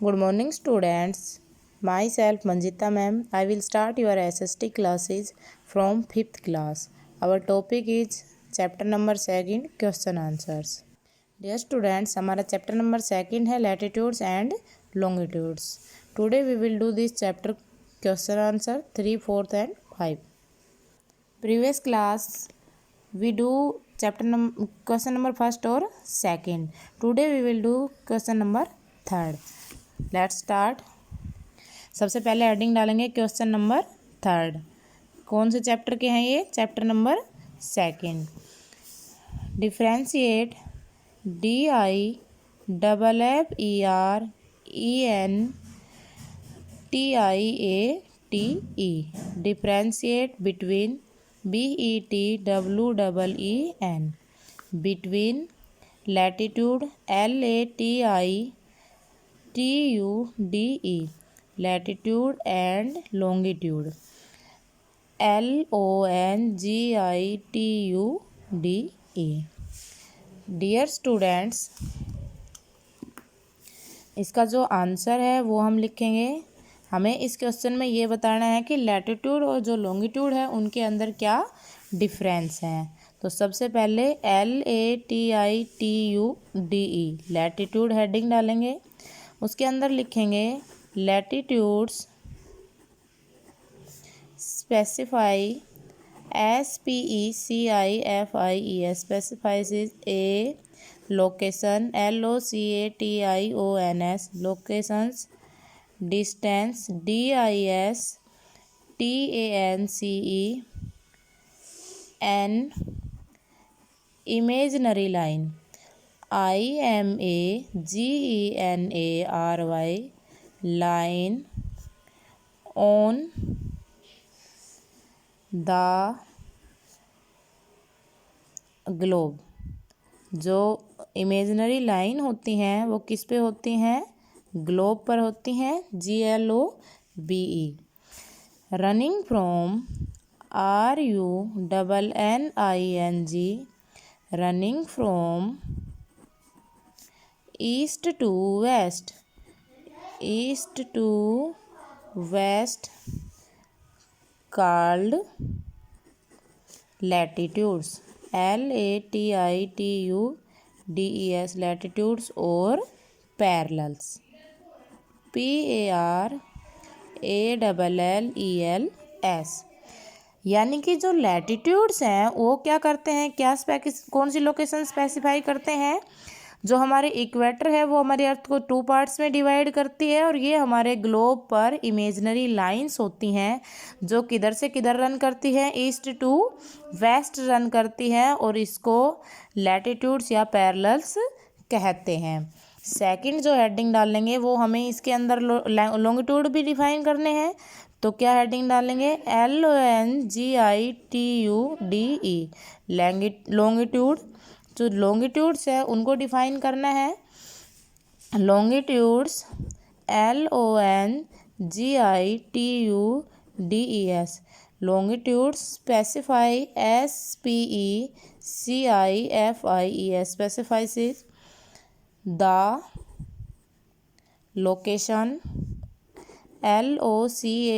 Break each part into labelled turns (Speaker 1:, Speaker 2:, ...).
Speaker 1: Good morning, students. Myself Manjita ma'am. I will start your SST classes from 5th class. Our topic is chapter number 2 question answers. Dear students, हमारा chapter number 2 है latitudes and longitudes. Today we will do this chapter question answer 3, 4 and 5. Previous class we do question number 1 or 2. Today we will do question number 3. Let's start. सबसे पहले heading डालेंगे question number 3। कौन से chapter के हैं ये? Chapter number 2। Differentiate DIFFERENTIATE differentiate between BETWEEN between latitude LATITUDE latitude and longitude LONGITUDE। Dear students, इसका जो आंसर है वो हम लिखेंगे। हमें इस क्वेश्चन में ये बताना है कि लैटिट्यूड और जो लॉन्गिट्यूड है उनके अंदर क्या डिफरेंस है। तो सबसे पहले LATITUDE लैटिट्यूड हेडिंग डालेंगे। उसके अंदर लिखेंगे latitudes specify SPECIFIES specifies A location LOCATIONS locations distance DISTANCEN imaginary line IMAGENARY line on the globe. जो इमेजिनरी लाइन होती हैं वो किस पे होती हैं? ग्लोब पर होती हैं। GLOBE। Running from RUNNING running from east to west called latitudes LATITUDES latitudes और parallels PARALLELS। यानी कि जो लैटिट्यूड्स हैं वो क्या करते हैं, कौन सी लोकेशन स्पेसिफाई करते हैं? जो हमारे इक्वेटर है वो हमारे अर्थ को 2 पार्ट्स में डिवाइड करती है, और ये हमारे ग्लोब पर इमेजिनरी लाइंस होती हैं जो किधर से किधर रन करती हैं, ईस्ट टू वेस्ट रन करती हैं, और इसको लैटिट्यूड्स या पैरेलल्स कहते हैं। सेकंड जो हेडिंग डालेंगे वो हमें इसके अंदर लॉन्गिट्यूड भी डिफाइन करने हैं। तो क्या हेडिंग डालेंगे? LONGITUDE longitude. जो लॉन्गिट्यूड्स है उनको डिफाइन करना है। Longitudes LONGITUDES longitudes specify SPECIFIES specifies the location LOCATIONS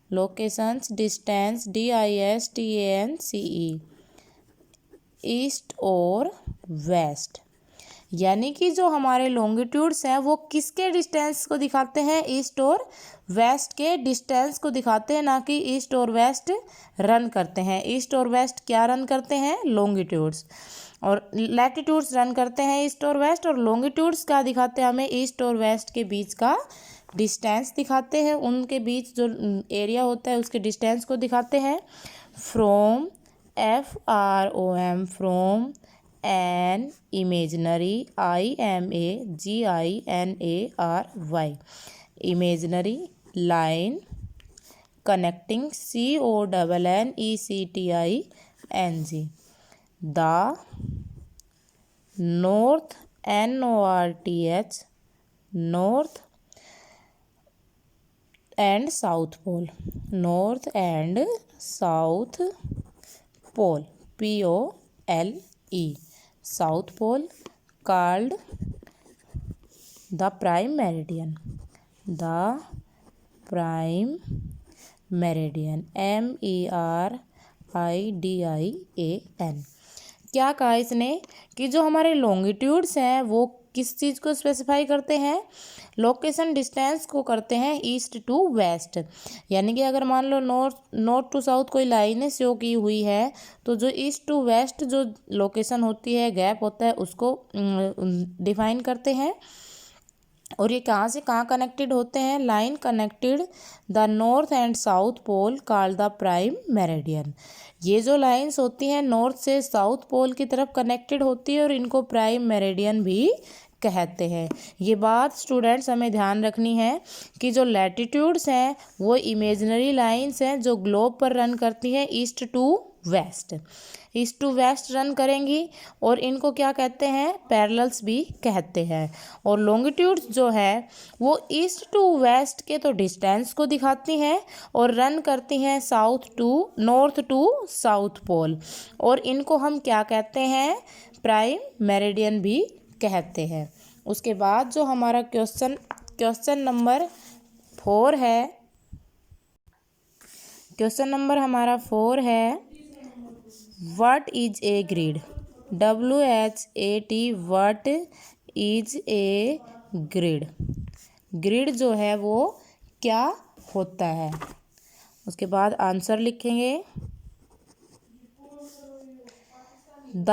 Speaker 1: locations distance DISTANCE east और वेस्ट। यानी कि जो हमारे लॉन्गिट्यूड्स हैं वो किसके डिस्टेंस को दिखाते हैं? ईस्ट और वेस्ट के डिस्टेंस को दिखाते हैं, ना कि ईस्ट और वेस्ट रन करते हैं। ईस्ट और वेस्ट क्या रन करते हैं? लॉन्गिट्यूड्स। और लैटिट्यूड्स रन करते हैं ईस्ट और वेस्ट, और लॉन्गिट्यूड्स क्या दिखाते हैं हमें? ईस्ट और वेस्ट के बीच का डिस्टेंस दिखाते हैं। उनके बीच जो एरिया होता है उसके डिस्टेंस को दिखाते हैं। From FROM from an imaginary IMAGINARY imaginary line connecting CONNECTING the north NORTH north and south pole north and south pole POLE south pole called the prime meridian, the prime meridian, MERIDIAN। क्या कहा इसने कि जो हमारे longitudes हैं वो किस चीज़ को स्पेसिफाई करते हैं, लोकेशन डिस्टेंस को करते हैं ईस्ट टू वेस्ट। यानी कि अगर मान लो नॉर्थ टू साउथ कोई लाइनें शो की हुई है तो जो ईस्ट टू वेस्ट जो लोकेशन होती है, गैप होता है, उसको डिफाइन करते हैं। और ये कहाँ से कहाँ कनेक्टेड होते हैं, line connected the north and south pole called the prime meridian. ये जो लाइंस होती हैं नॉर्थ से साउथ पोल की तरफ कनेक्टेड होती है और इनको प्राइम मेरिडियन भी कहते हैं। ये बात स्टूडेंट्स हमें ध्यान रखनी है कि जो लैटिट्यूड्स हैं वो इमेजिनरी लाइंस हैं जो ग्लोब पर रन करती हैं east to west, east to west run करेंगी और इनको क्या कहते हैं, पैरेलल्स भी कहते हैं। और लॉन्गिट्यूड्स जो है वो ईस्ट टू वेस्ट के तो डिस्टेंस को दिखाती हैं और रन करती हैं नॉर्थ टू साउथ पोल, और इनको हम क्या कहते हैं, प्राइम मेरिडियन भी कहते हैं। उसके बाद जो हमारा क्वेश्चन नंबर 4 है, क्वेश्चन नंबर हमारा 4 है, what is a grid, WHAT, what is a grid, grid जो है वो क्या होता है। उसके बाद आंसर लिखेंगे, the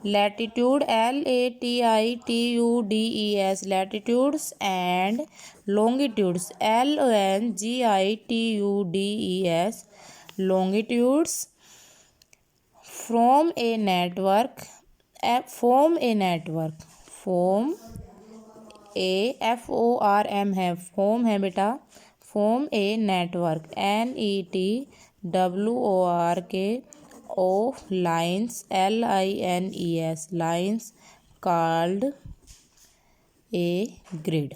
Speaker 1: latitude LATITUDES, latitudes and longitudes LONGITUDES, longitudes form a network form a FORM है, form है बेटा, form a network NETWORK of lines LINES, lines called a grid।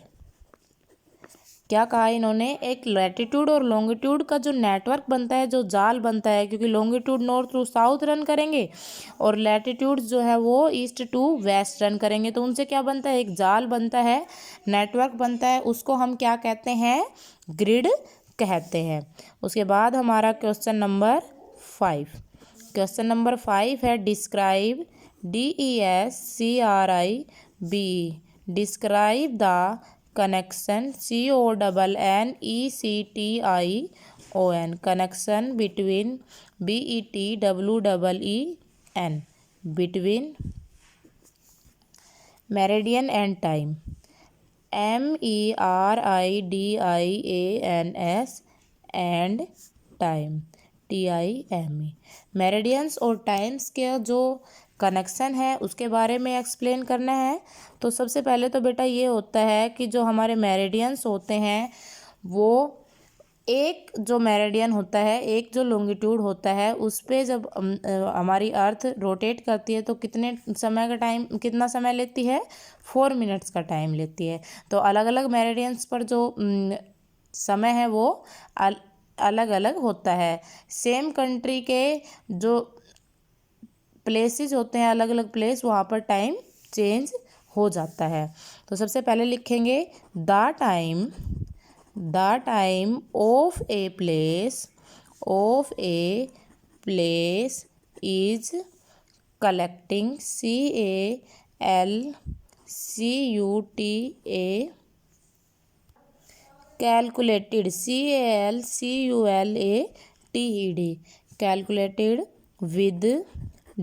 Speaker 1: क्या कहा इन्होंने, एक लैटिट्यूड और लॉन्गिट्यूड का जो नेटवर्क बनता है, जो जाल बनता है, क्योंकि longitude north to south run करेंगे और लैटिट्यूड जो है वो ईस्ट टू वेस्ट रन करेंगे, तो उनसे क्या बनता है, एक जाल बनता है, नेटवर्क बनता है, उसको हम क्या कहते हैं, ग्रिड कहते हैं। उसके बाद हमारा क्वेश्चन नंबर 5, क्वेश्चन नंबर 5 है, describe DESCRIB, describe the connection CONNECTION, connection between BETWEEN, between meridian and time, MERIDIANS and time, TIME। Meridians और टाइम्स के जो कनेक्शन है उसके बारे में एक्सप्लेन करना है। तो सबसे पहले तो बेटा ये होता है कि जो हमारे मेरिडियंस होते हैं वो एक जो मेरिडियन होता है, एक जो लॉन्गिट्यूड होता है, उस पे जब हमारी अर्थ रोटेट करती है तो कितना समय लेती है, 4 मिनट्स का टाइम लेती है। तो अलग अलग मेरिडियंस पर जो समय है वो अलग अलग होता है। सेम कंट्री के जो प्लेसेस होते हैं, अलग अलग प्लेस, वहाँ पर टाइम चेंज हो जाता है। तो सबसे पहले लिखेंगे the time of a place is collecting calculated calculated with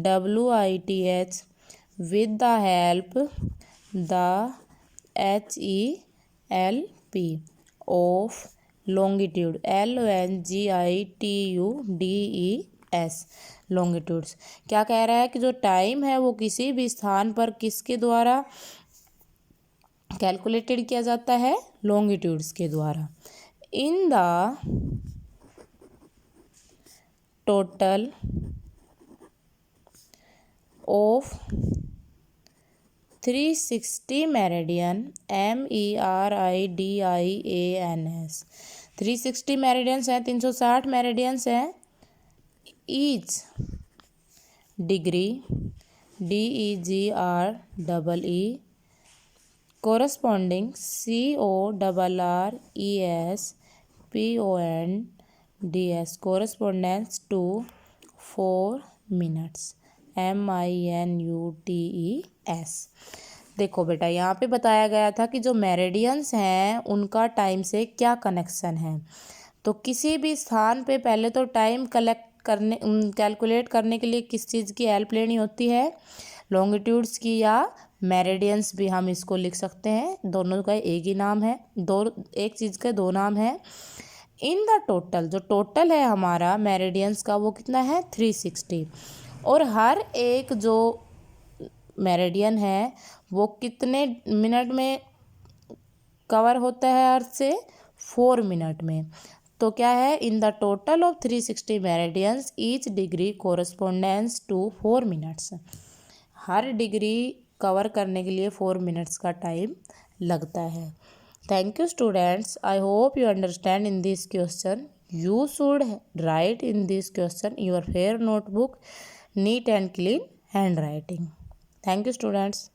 Speaker 1: WITH, with the help the HELP of longitude LONGITUDES, longitudes। क्या कह रहा है कि जो टाइम है वो किसी भी स्थान पर किसके द्वारा कैलकुलेटेड किया जाता है, लॉन्गिट्यूड्स के द्वारा। इन the total of 360 meridian MERIDIANS, 360 meridians हैं, 360 मेरिडियंस हैं। Each degree DEGREE corresponding corresponds correspondence to 4 minutes minutes। देखो बेटा, यहाँ पे बताया गया था कि जो मेरिडियंस हैं उनका टाइम से क्या कनेक्शन है। तो किसी भी स्थान पे पहले तो टाइम कैलकुलेट करने के लिए किस चीज़ की हेल्प लेनी होती है, लॉन्गिट्यूड्स की, या मेरिडियंस भी हम इसको लिख सकते हैं। दोनों का एक ही नाम है, एक चीज़ के दो नाम है। इन द टोटल, जो टोटल है हमारा मेरिडियंस का वो कितना है 360। और हर एक जो मेरिडियन है वो कितने मिनट में कवर होता है अर्थ से, 4 मिनट में। तो क्या है, in the total of 360 meridians each degree correspondence to 4 minutes. हर डिग्री कवर करने के लिए 4 मिनट्स का टाइम लगता है। Thank you students, I hope you understand in this question. You should write in this question your fair notebook, neat and clean handwriting. Thank you students.